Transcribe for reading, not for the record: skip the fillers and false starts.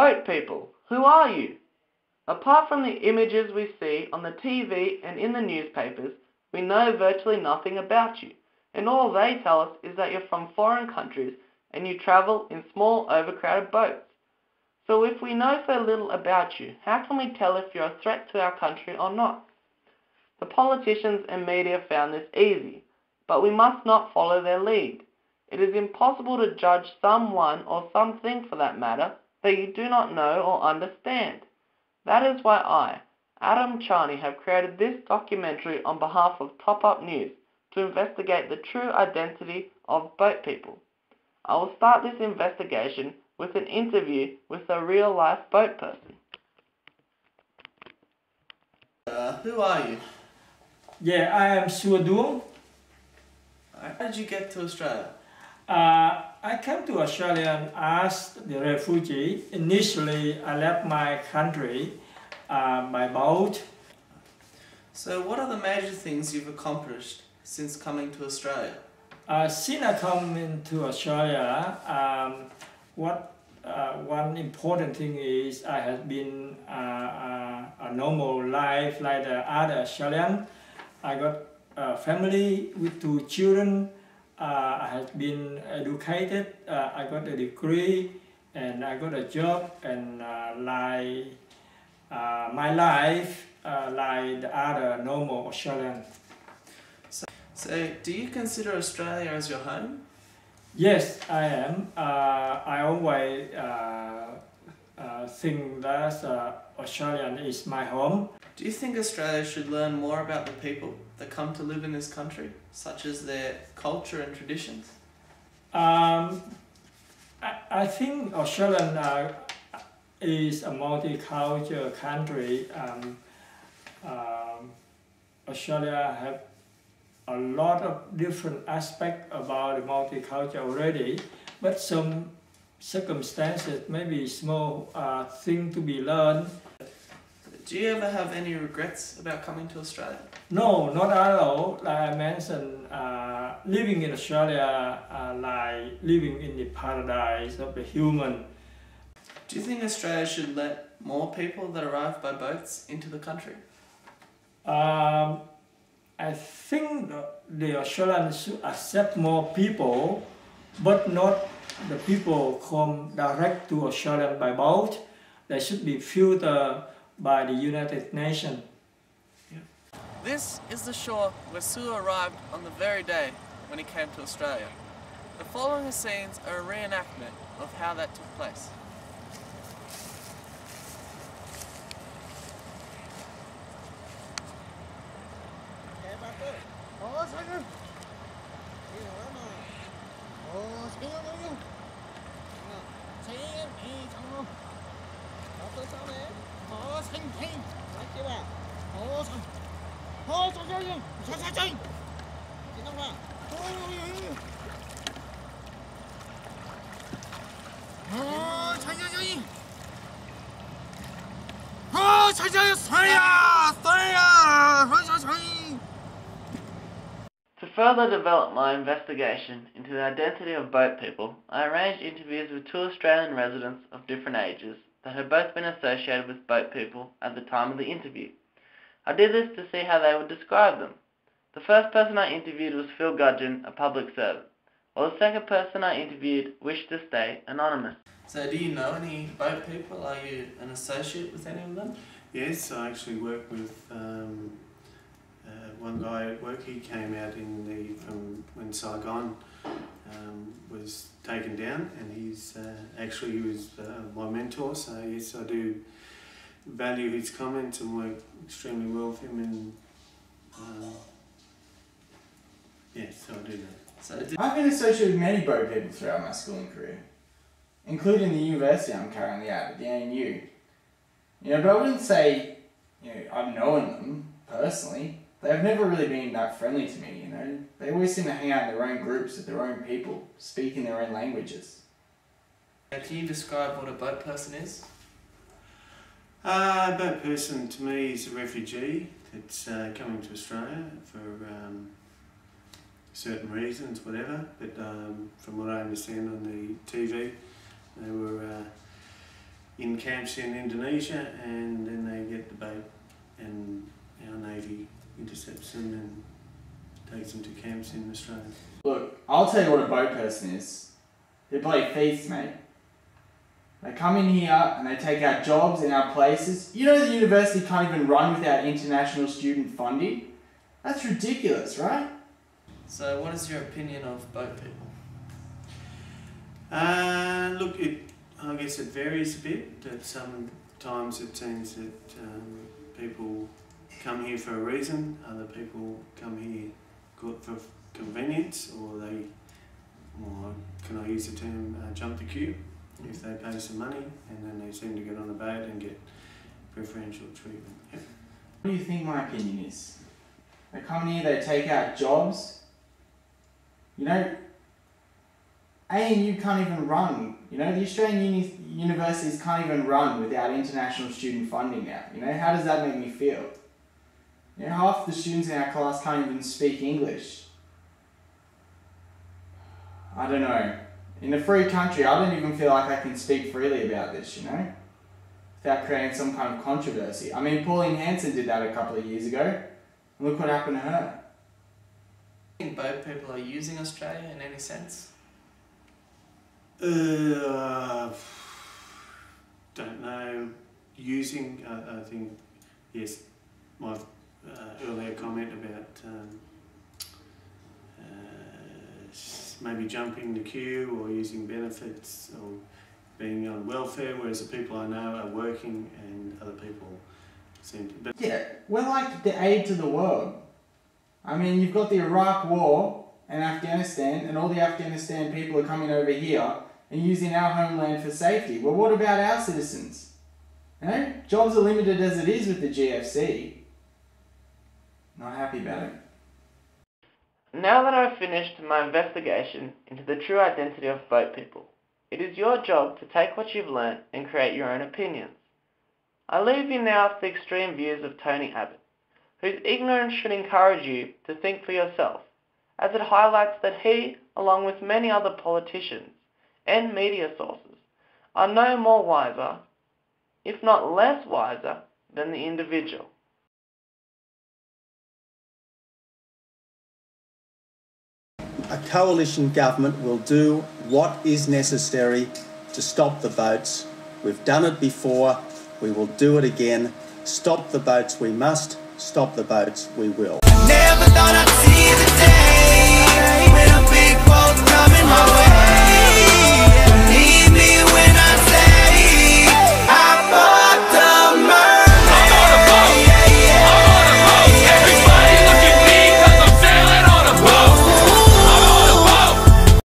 Boat people, who are you? Apart from the images we see on the TV and in the newspapers, we know virtually nothing about you, and all they tell us is that you're from foreign countries and you travel in small, overcrowded boats. So if we know so little about you, how can we tell if you're a threat to our country or not? The politicians and media found this easy, but we must not follow their lead. It is impossible to judge someone or something for that matter that you do not know or understand. That is why I, Adam Charney, have created this documentary on behalf of Top Up News to investigate the true identity of boat people. I will start this investigation with an interview with a real-life boat person. Who are you? Yeah, I am Suadung. How did you get to Australia? I came to Australia as the refugee. Initially, I left my country by boat. So what are the major things you've accomplished since coming to Australia? Since I come into Australia, one important thing is I have been a normal life like the other Australian. I got a family with 2 children. I have been educated. I got a degree and I got a job, and my life like the other normal Australian. So do you consider Australia as your home? Yes, I am. I always think that Australia is my home. Do you think Australia should learn more about the people that come to live in this country, such as their culture and traditions? I think Australia is a multicultural country. Australia have a lot of different aspects about the multicultural already, but some circumstances, maybe small thing to be learned. Do you ever have any regrets about coming to Australia? No, not at all. Like I mentioned, living in Australia, like living in the paradise of the human. Do you think Australia should let more people that arrive by boats into the country? I think the Australians should accept more people, but not the people come direct to Australia by boat. They should be filtered by the United Nations. This is the shore where Sue arrived on the very day when he came to Australia. The following scenes are a reenactment of how that took place. To further develop my investigation into the identity of boat people, I arranged interviews with 2 Australian residents of different ages that had both been associated with boat people at the time of the interview. I did this to see how they would describe them. The first person I interviewed was Phil Gudgeon, a public servant, while the second person I interviewed wished to stay anonymous. So do you know any boat people? Are you an associate with any of them? Yes, I actually work with one guy at work. He came out from when Saigon was taken down, and he was my mentor. So yes, I do value his comments and work extremely well with him. And yes, so I do know. I've been associated with many boat people throughout my schooling career, including the university I'm currently at the ANU. But I wouldn't say I've known them personally. They've never really been that friendly to me. They always seem to hang out in their own groups with their own people, speaking their own languages. Can you describe what a boat person is? A boat person to me is a refugee that's coming to Australia for certain reasons, whatever. But from what I understand on the TV, they were in camps in Indonesia, and then they get the boat, and our Navy intercepts them and takes them to camps in Australia. Look, I'll tell you what a boat person is. They play thieves, mate. They come in here and they take our jobs and our places. You know the university can't even run without international student funding? That's ridiculous, right? So what is your opinion of boat people? Look, I guess it varies a bit. That sometimes it seems that people come here for a reason, other people come here for convenience, or they, or can I use the term, jump the queue if they pay some money, and then they seem to get on a boat and get preferential treatment. Yep. What do you think my opinion is? They come in here, they take out jobs. You know, ANU can't even run. You know, the Australian universities can't even run without international student funding now. You know, how does that make me feel? You know, half the students in our class can't even speak English. I don't know. In a free country, I don't even feel like I can speak freely about this, you know? Without creating some kind of controversy. I mean, Pauline Hanson did that a couple of years ago. And look what happened to her. Do you think boat people are using Australia in any sense? Don't know. Using, I think, yes, my earlier comment about maybe jumping the queue or using benefits or being on welfare, whereas the people I know are working and other people seem to... But yeah, we're like the aid to the world. I mean, you've got the Iraq War and Afghanistan, and all the Afghanistan people are coming over here and using our homeland for safety. Well, what about our citizens? You know, jobs are limited as it is with the GFC. Not happy about it. Now that I've finished my investigation into the true identity of boat people, it is your job to take what you've learnt and create your own opinions. I leave you now with the extreme views of Tony Abbott, whose ignorance should encourage you to think for yourself, as it highlights that he, along with many other politicians and media sources, are no more wiser, if not less wiser, than the individual. A coalition government will do what is necessary to stop the boats. We've done it before, we will do it again. Stop the boats we must, stop the boats we will. Never thought I'd see the day.